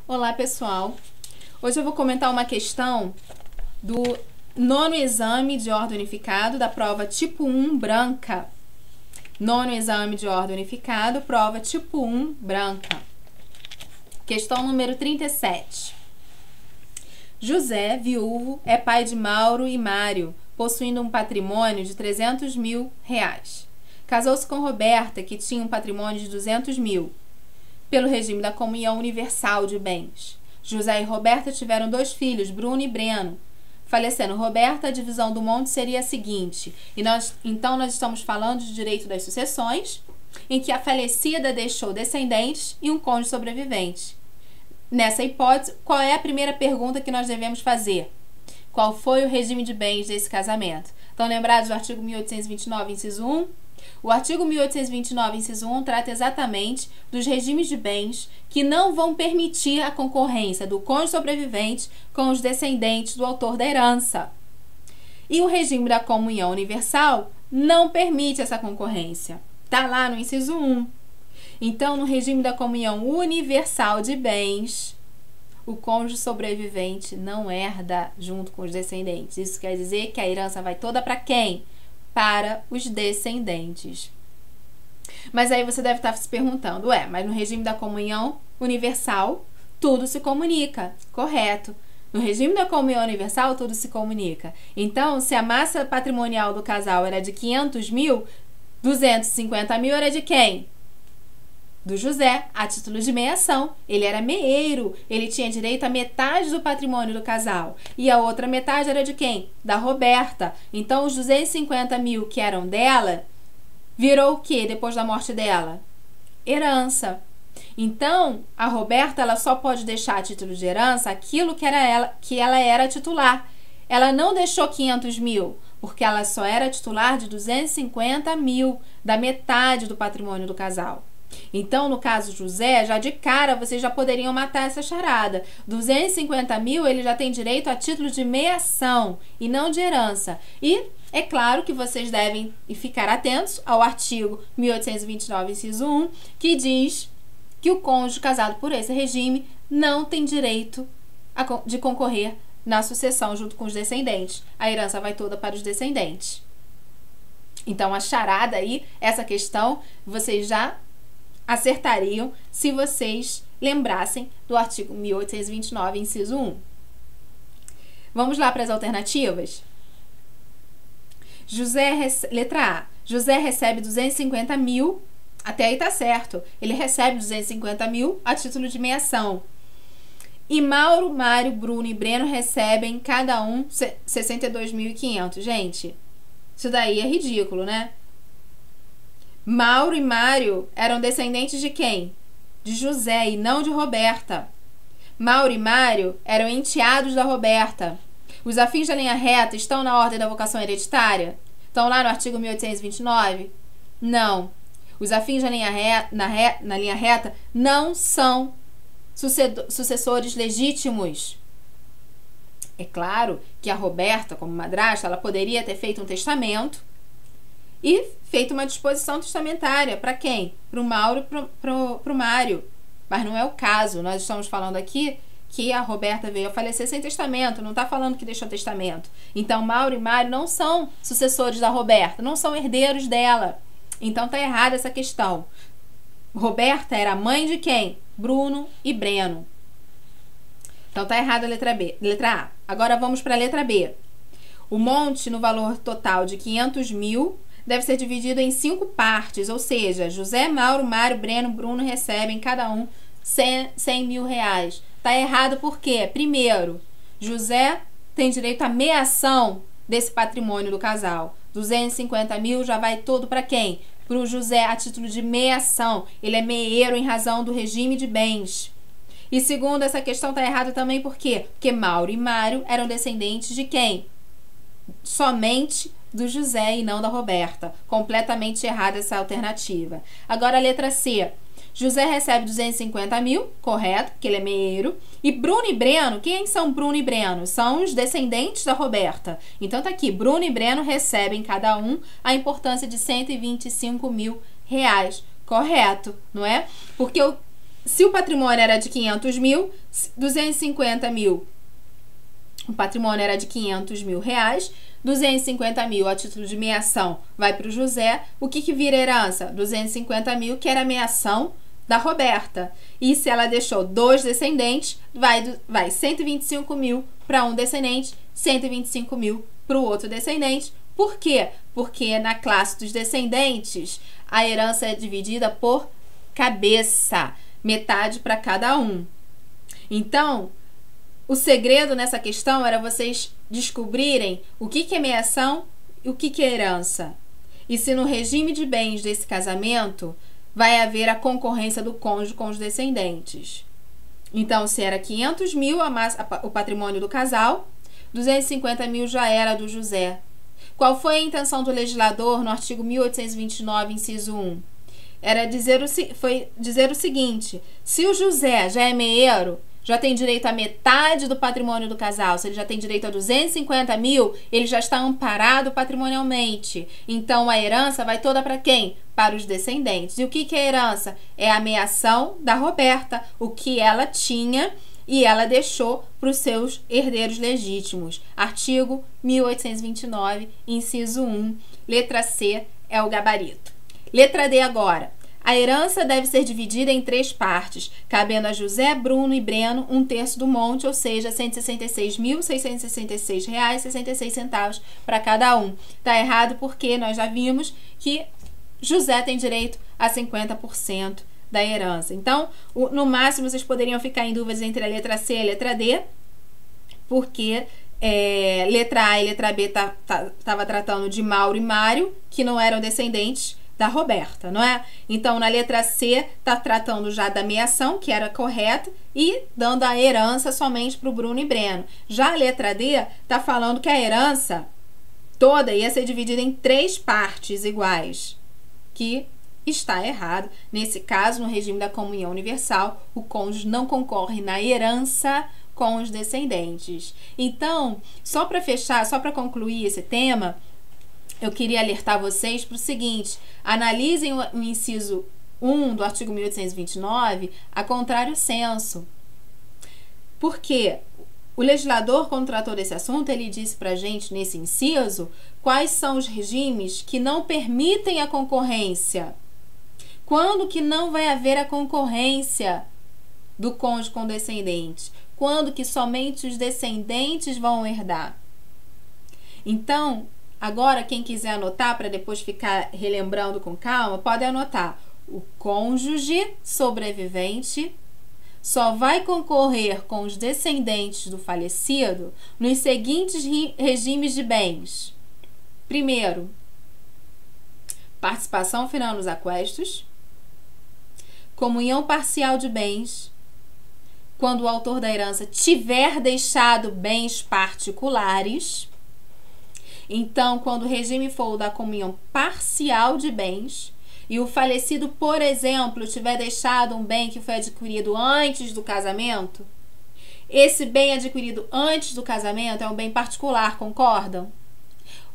Olá, pessoal! Hoje eu vou comentar uma questão do 9º exame de ordem unificado da prova tipo 1 branca. 9º exame de ordem unificado, prova tipo 1 branca. Questão número 37. José, viúvo, é pai de Mauro e Mário, possuindo um patrimônio de 300 mil reais. Casou-se com Roberta, que tinha um patrimônio de 200 mil. Pelo regime da comunhão universal de bens. José e Roberta tiveram 2 filhos, Bruno e Breno. Falecendo Roberta, a divisão do monte seria a seguinte. Então nós estamos falando de direito das sucessões, em que a falecida deixou descendentes e um cônjuge sobrevivente. Nessa hipótese, qual é a primeira pergunta que nós devemos fazer? Qual foi o regime de bens desse casamento? Estão lembrados do artigo 1829, inciso 1? O artigo 1829, inciso 1, trata exatamente dos regimes de bens que não vão permitir a concorrência do cônjuge sobrevivente com os descendentes do autor da herança. E o regime da comunhão universal não permite essa concorrência. Está lá no inciso 1. Então, no regime da comunhão universal de bens, o cônjuge sobrevivente não herda junto com os descendentes. Isso quer dizer que a herança vai toda para quem? Para os descendentes. Mas aí você deve estar se perguntando, mas no regime da comunhão universal, tudo se comunica, correto? No regime da comunhão universal, tudo se comunica. Então, se a massa patrimonial do casal era de 500 mil, 250 mil era de quem? Do José, a título de meiação. Ele era meeiro, ele tinha direito a metade do patrimônio do casal. E a outra metade era de quem? Da Roberta. Então, os 250 mil que eram dela, virou o quê depois da morte dela? Herança. Então, a Roberta ela só pode deixar a título de herança aquilo que ela era titular. Ela não deixou 500 mil, porque ela só era titular de 250 mil, da metade do patrimônio do casal. Então, no caso José, já de cara, vocês já poderiam matar essa charada. 250 mil, ele já tem direito a título de meiação e não de herança. E é claro que vocês devem ficar atentos ao artigo 1829, inciso 1, que diz que o cônjuge casado por esse regime não tem direito de concorrer na sucessão junto com os descendentes. A herança vai toda para os descendentes. Então, a charada aí, essa questão, vocês já acertariam se vocês lembrassem do artigo 1829, inciso 1. Vamos lá para as alternativas? Letra A. José recebe 250 mil, até aí tá certo. Ele recebe 250 mil a título de meiação. E Mauro, Mário, Bruno e Breno recebem cada um 62.500. Gente, isso daí é ridículo, né? Mauro e Mário eram descendentes de quem? De José e não de Roberta. Mauro e Mário eram enteados da Roberta. Os afins da linha reta estão na ordem da vocação hereditária? Estão lá no artigo 1829? Não. Os afins da linha na linha reta não são sucessores legítimos. É claro que a Roberta, como madrasta, ela poderia ter feito um testamento e feito uma disposição testamentária. Para quem? Para o Mauro e para o Mário. Mas não é o caso. Nós estamos falando aqui que a Roberta veio a falecer sem testamento. Não está falando que deixou testamento. Então, Mauro e Mário não são sucessores da Roberta. Não são herdeiros dela. Então, está errada essa questão. Roberta era mãe de quem? Bruno e Breno. Então, está errada a letra B. Letra A. Agora, vamos para a letra B. O monte, no valor total de 500 mil, deve ser dividido em 5 partes, ou seja, José, Mauro, Mário, Breno, Bruno recebem cada um 100 mil reais. Está errado por quê? Primeiro, José tem direito à meiação desse patrimônio do casal. 250 mil já vai todo para quem? Para o José a título de meiação. Ele é meeiro em razão do regime de bens. E segundo, essa questão está errada também por quê? Porque Mauro e Mário eram descendentes de quem? Somente do José e não da Roberta. Completamente errada essa alternativa. Agora a letra C. José recebe 250 mil, correto, porque ele é meeiro. E Bruno e Breno, quem são Bruno e Breno? São os descendentes da Roberta. Então tá aqui, Bruno e Breno recebem cada um a importância de 125 mil reais. Correto, não é? Porque se o patrimônio era de 500 mil, 250 mil, o patrimônio era de 500 mil reais, 250 mil a título de meação vai para o José. O que vira herança? 250 mil, que era a meação da Roberta. E se ela deixou 2 descendentes, vai 125 mil para um descendente, 125 mil para o outro descendente. Por quê? Porque na classe dos descendentes, a herança é dividida por cabeça, metade para cada um. Então, o segredo nessa questão era vocês descobrirem o que é meação e o que é herança. E se no regime de bens desse casamento vai haver a concorrência do cônjuge com os descendentes. Então, se era 500 mil o patrimônio do casal, 250 mil já era do José. Qual foi a intenção do legislador no artigo 1829, inciso 1? Era dizer o seguinte: se o José já é meeiro, já tem direito a metade do patrimônio do casal, se ele já tem direito a 250 mil, ele já está amparado patrimonialmente. Então, a herança vai toda para quem? Para os descendentes. E o que é herança? É a meação da Roberta, o que ela tinha e ela deixou para os seus herdeiros legítimos. Artigo 1829, inciso 1, letra C é o gabarito. Letra D agora. A herança deve ser dividida em 3 partes, cabendo a José, Bruno e Breno 1/3 do monte, ou seja, R$ 166.666,66 para cada um. Tá errado porque nós já vimos que José tem direito a 50% da herança. Então, no máximo, vocês poderiam ficar em dúvidas entre a letra C e a letra D, porque letra A e letra B estava tratando de Mauro e Mário, que não eram descendentes da Roberta, não é? Então, na letra C, está tratando já da meação, que era correto, e dando a herança somente para o Bruno e Breno. Já a letra D está falando que a herança toda ia ser dividida em 3 partes iguais, que está errado. Nesse caso, no regime da comunhão universal, o cônjuge não concorre na herança com os descendentes. Então, só para fechar, só para concluir esse tema, eu queria alertar vocês para o seguinte: analisem o inciso 1 do artigo 1829 a contrário senso. Porque o legislador, quando tratou desse assunto, ele disse para a gente, nesse inciso, quais são os regimes que não permitem a concorrência. Quando que não vai haver a concorrência do cônjuge com descendente? Quando que somente os descendentes vão herdar? Então, agora, quem quiser anotar para depois ficar relembrando com calma, pode anotar. O cônjuge sobrevivente só vai concorrer com os descendentes do falecido nos seguintes regimes de bens. Primeiro, participação final nos aquestos, comunhão parcial de bens, quando o autor da herança tiver deixado bens particulares. Então, quando o regime for o da comunhão parcial de bens e o falecido, por exemplo, tiver deixado um bem que foi adquirido antes do casamento, esse bem adquirido antes do casamento é um bem particular, concordam?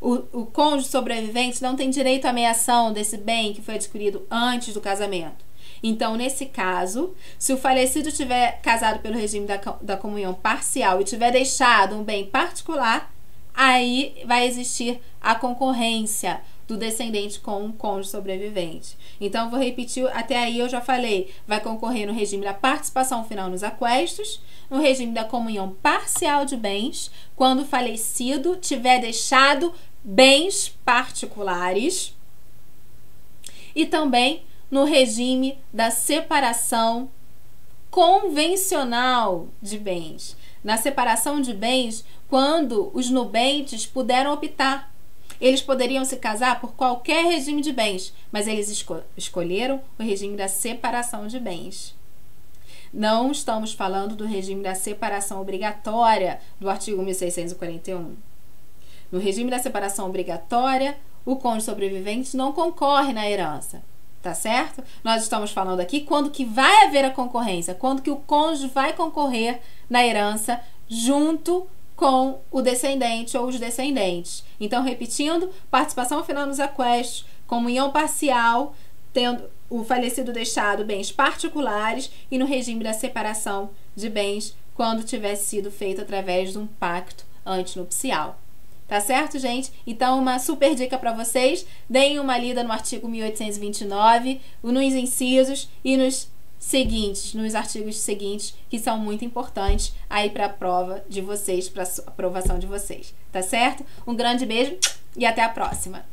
O cônjuge sobrevivente não tem direito à meação desse bem que foi adquirido antes do casamento. Então, nesse caso, se o falecido tiver casado pelo regime da comunhão parcial e tiver deixado um bem particular, aí vai existir a concorrência do descendente com o cônjuge sobrevivente. Então, vou repetir, até aí eu já falei, vai concorrer no regime da participação final nos aquestos, no regime da comunhão parcial de bens, quando o falecido tiver deixado bens particulares, e também no regime da separação convencional de bens. Na separação de bens, quando os nubentes puderam optar. Eles poderiam se casar por qualquer regime de bens, mas eles escolheram o regime da separação de bens. Não estamos falando do regime da separação obrigatória do artigo 1641. No regime da separação obrigatória, o cônjuge sobrevivente não concorre na herança. Tá certo? Nós estamos falando aqui quando que vai haver a concorrência, quando que o cônjuge vai concorrer na herança junto com o descendente ou os descendentes. Então, repetindo, participação final nos aquestos, comunhão parcial, o falecido deixado bens particulares e no regime da separação de bens quando tivesse sido feito através de um pacto antinupcial. Tá certo, gente? Então, uma super dica para vocês. Deem uma lida no artigo 1829, nos incisos e nos artigos seguintes, que são muito importantes aí para a prova de vocês, para a aprovação de vocês. Tá certo? Um grande beijo e até a próxima!